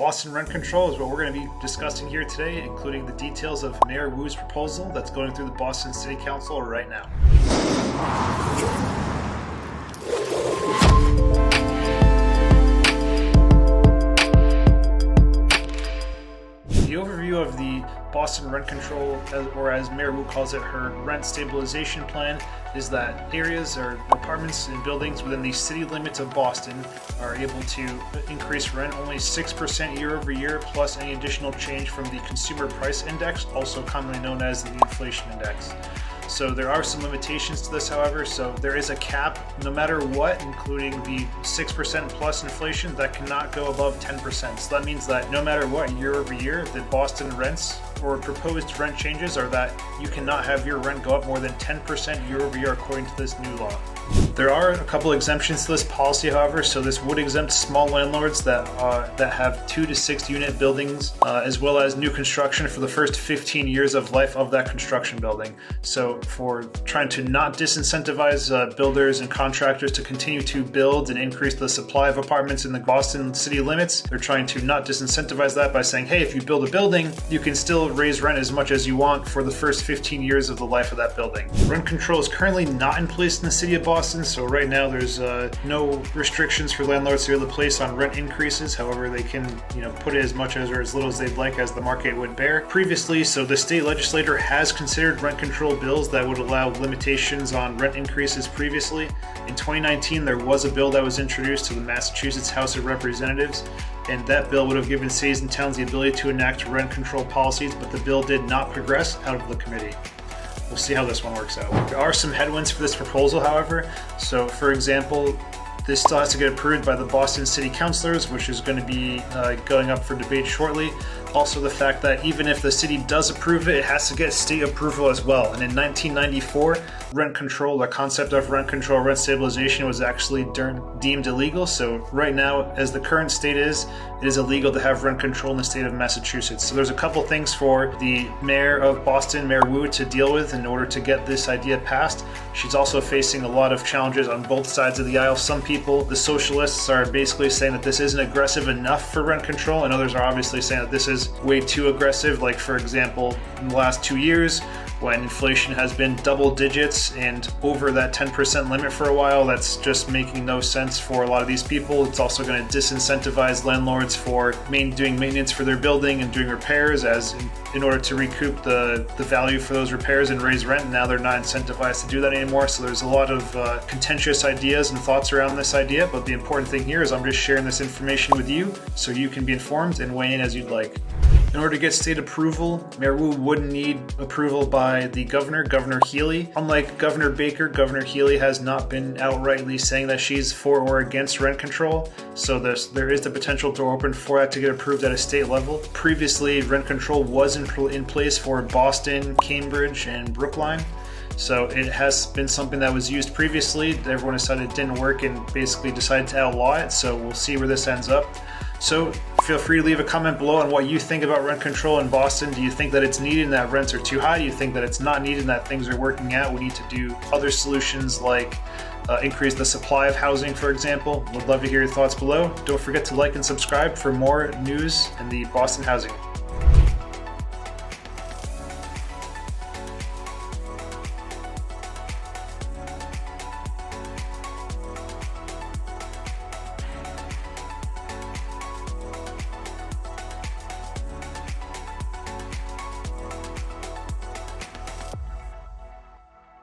Boston rent control is what we're going to be discussing here today, including the details of Mayor Wu's proposal that's going through the Boston City Council right now. The overview of the Boston rent control, or as Mayor Wu calls it, her rent stabilization plan, is that areas or apartments and buildings within the city limits of Boston are able to increase rent only 6% year over year, plus any additional change from the consumer price index, also commonly known as the inflation index. So there are some limitations to this, however. So there is a cap no matter what, including the 6% plus inflation, that cannot go above 10%. So that means that no matter what, year over year, the Boston rents or proposed rent changes are that you cannot have your rent go up more than 10% year over year according to this new law. There are a couple exemptions to this policy, however. So this would exempt small landlords that have 2 to 6 unit buildings, as well as new construction for the first 15 years of life of that construction building. So for trying to not disincentivize builders and contractors to continue to build and increase the supply of apartments in the Boston city limits, they're trying to not disincentivize that by saying, hey, if you build a building, you can still raise rent as much as you want for the first 15 years of the life of that building. Rent control is currently not in place in the city of Boston, so right now there's no restrictions for landlords to be able to place on rent increases. However, they can put it as much as or as little as they'd like as the market would bear. Previously, so the state legislature has considered rent control bills that would allow limitations on rent increases previously. In 2019, there was a bill that was introduced to the Massachusetts House of Representatives, and that bill would have given cities and towns the ability to enact rent control policies, but the bill did not progress out of the committee. We'll see how this one works out. There are some headwinds for this proposal, however. So, for example, this still has to get approved by the Boston City Councilors, which is going to be going up for debate shortly. Also, the fact that even if the city does approve it, it has to get state approval as well. And in 1994, rent control, the concept of rent control, rent stabilization was actually deemed illegal. So right now, as the current state is, it is illegal to have rent control in the state of Massachusetts. So there's a couple things for the mayor of Boston, Mayor Wu, to deal with in order to get this idea passed. She's also facing a lot of challenges on both sides of the aisle. Some people, the socialists, are basically saying that this isn't aggressive enough for rent control, and others are obviously saying that this is way too aggressive. Like, for example, in the last 2 years, when inflation has been double digits and over that 10% limit for a while, that's just making no sense for a lot of these people. It's also going to disincentivize landlords for doing maintenance for their building and doing repairs in order to recoup the value for those repairs and raise rent. And now they're not incentivized to do that anymore. So there's a lot of contentious ideas and thoughts around this idea. But the important thing here is I'm just sharing this information with you so you can be informed and weigh in as you'd like. In order to get state approval, Mayor Wu wouldn't need approval by the governor, Governor Healy. Unlike Governor Baker, Governor Healy has not been outrightly saying that she's for or against rent control, so there is the potential door open for that to get approved at a state level. Previously, rent control was in place for Boston, Cambridge, and Brookline. So it has been something that was used previously. Everyone decided it didn't work and basically decided to outlaw it, so we'll see where this ends up. So feel free to leave a comment below on what you think about rent control in Boston. Do you think that it's needed and that rents are too high? Do you think that it's not needed and that things are working out? We need to do other solutions like increase the supply of housing, for example. Would love to hear your thoughts below. Don't forget to like and subscribe for more news in the Boston housing.